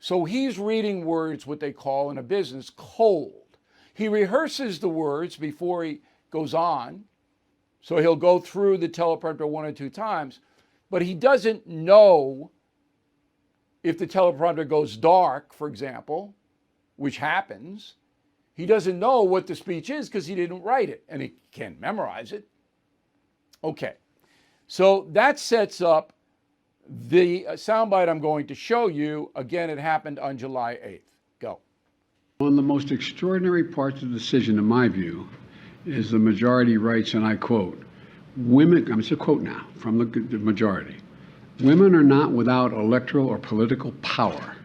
So he's reading words, what they call in a business, cold. He rehearses the words before he goes on. So he'll go through the teleprompter 1 or 2 times, but he doesn't know if the teleprompter goes dark, for example, which happens. He doesn't know what the speech is because he didn't write it and he can't memorize it. Okay, so that sets up the soundbite I'm going to show you. Again, it happened on July 8th. Go. One of the most extraordinary parts of the decision, in my view, is the majority writes, and I quote, women, it's a quote now from the majority, women are not without electoral or political power.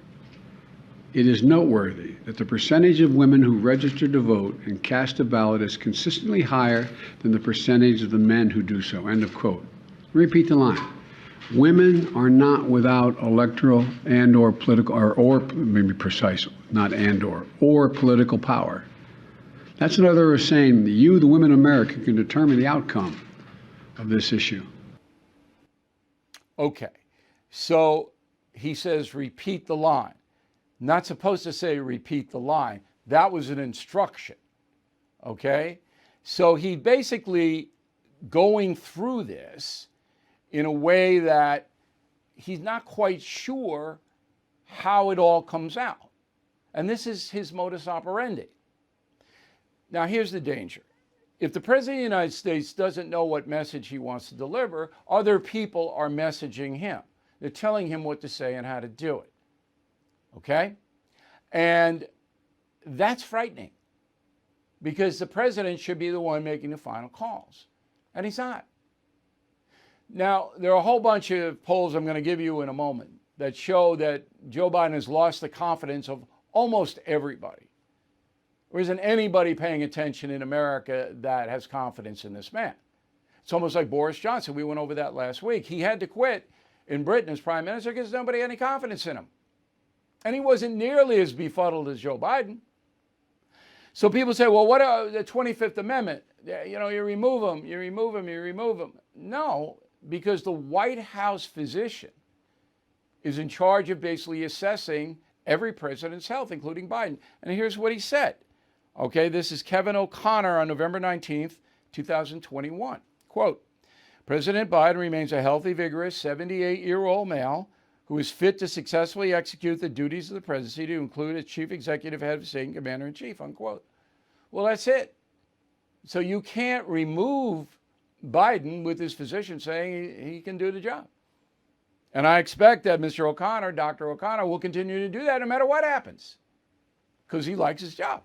It is noteworthy that the percentage of women who register to vote and cast a ballot is consistently higher than the percentage of the men who do so. End of quote. Repeat the line. Women are not without electoral and or political, or maybe precise, not and or political power. That's another way of saying that you, the women of America, can determine the outcome of this issue. Okay, so he says repeat the line. Not supposed to say repeat the line. That was an instruction, okay? So he basically going through this in a way that he's not quite sure how it all comes out. And this is his modus operandi. Now, here's the danger. If the President of the United States doesn't know what message he wants to deliver, other people are messaging him. They're telling him what to say and how to do it. Okay? And that's frightening because the president should be the one making the final calls, and he's not. Now, there are a whole bunch of polls I'm going to give you in a moment that show that Joe Biden has lost the confidence of almost everybody. There isn't anybody paying attention in America that has confidence in this man. It's almost like Boris Johnson. We went over that last week. He had to quit in Britain as prime minister because nobody had any confidence in him. And he wasn't nearly as befuddled as Joe Biden. So people say, well, what about the 25th Amendment? You know, you remove them, you remove them, you remove them. No, because the White House physician is in charge of basically assessing every president's health, including Biden. And here's what he said. Okay, this is Kevin O'Connor on November 19th, 2021. Quote, President Biden remains a healthy, vigorous 78-year-old male who is fit to successfully execute the duties of the presidency to include as chief executive, head of state, and commander-in-chief, unquote. Well, that's it. So you can't remove Biden with his physician saying he can do the job. And I expect that Mr. O'Connor, Dr. O'Connor, will continue to do that no matter what happens because he likes his job.